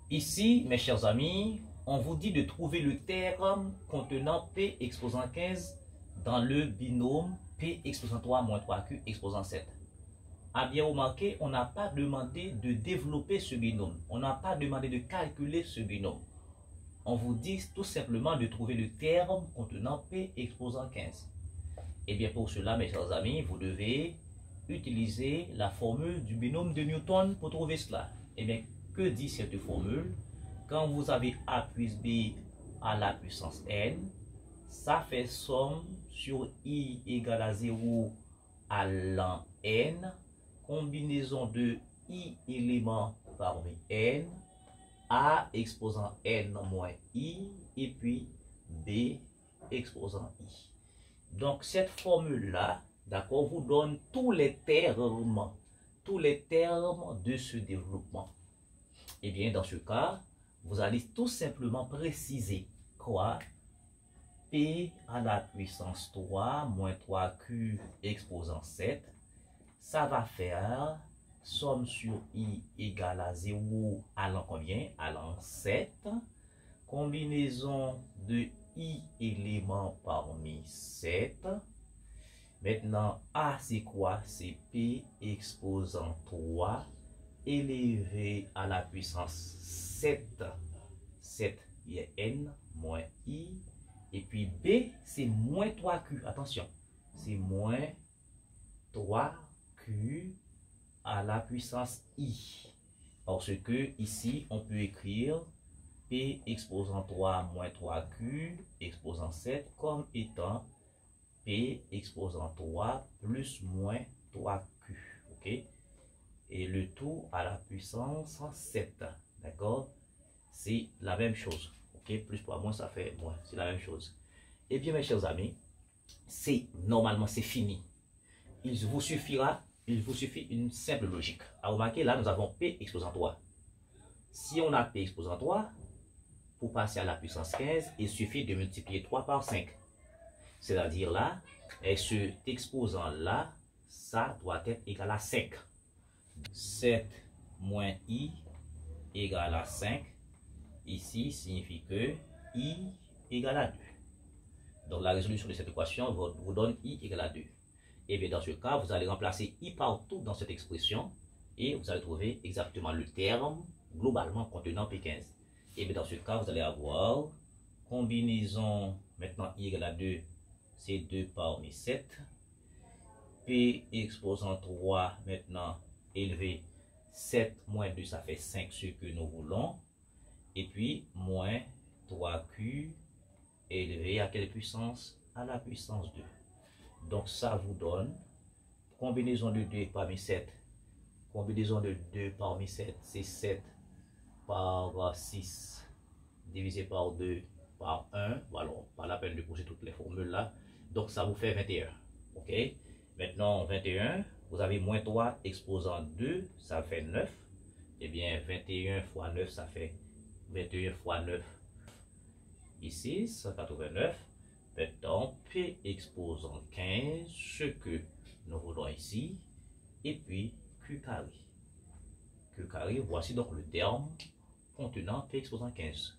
Ici, mes chers amis, on vous dit de trouver le terme contenant P exposant 15 dans le binôme P exposant 3 moins 3Q exposant 7. À bien remarquer, on n'a pas demandé de développer ce binôme. On n'a pas demandé de calculer ce binôme. On vous dit tout simplement de trouver le terme contenant P exposant 15. Et bien pour cela, mes chers amis, vous devez utiliser la formule du binôme de Newton pour trouver cela. Et bien, que dit cette formule? Quand vous avez A plus B à la puissance n, ça fait somme sur I égale à 0 à l'an n, combinaison de I éléments parmi n, A exposant n moins I, et puis B exposant I. Donc cette formule-là, d'accord, vous donne tous les termes de ce développement. Et bien dans ce cas, vous allez tout simplement préciser quoi? P à la puissance 3 moins 3Q exposant 7, ça va faire somme sur I égale à 0 à l'an combien? À l'an 7, combinaison de I éléments parmi 7. Maintenant, A c'est quoi? C'est P exposant 3 élevé à la puissance 7. 7, il y a N moins I. Et puis B, c'est moins 3Q. Attention, c'est moins 3Q à la puissance I. Parce que ici, on peut écrire P exposant 3 moins 3Q exposant 7 comme étant P exposant 3 plus moins 3Q. OK? Et le tout à la puissance 7. D'accord? C'est la même chose. OK? Plus par moins, ça fait moins. C'est la même chose. Eh bien, mes chers amis, normalement, c'est fini. Il vous suffit une simple logique. À remarquer, là, nous avons P exposant 3. Si on a P exposant 3, pour passer à la puissance 15, il suffit de multiplier 3 par 5. C'est-à-dire là, et ce exposant-là, ça doit être égal à 5. 7 moins I égale à 5. Ici signifie que I égale à 2. Donc la résolution de cette équation vous donne I égale à 2. Et bien dans ce cas, vous allez remplacer I partout dans cette expression et vous allez trouver exactement le terme globalement contenant P15. Et bien dans ce cas, vous allez avoir combinaison, maintenant I égale à 2, c'est 2 parmi 7. P exposant 3 maintenant élevé 7 moins 2, ça fait 5, ce que nous voulons. Et puis moins 3Q élevé à quelle puissance? À la puissance 2. Donc ça vous donne combinaison de 2 parmi 7. Combinaison de 2 parmi 7, c'est 7 par 6 divisé par 2 par 1. Voilà, pas la peine de poser toutes les formules là. Donc ça vous fait 21. OK? Maintenant 21, vous avez moins 3 exposant 2, ça fait 9. Eh bien 21 fois 9, ça fait 21 fois 9. Ici, 189. Maintenant, P exposant 15, ce que nous voulons ici. Et puis, Q carré. Q carré, voici donc le terme contenant P exposant 15.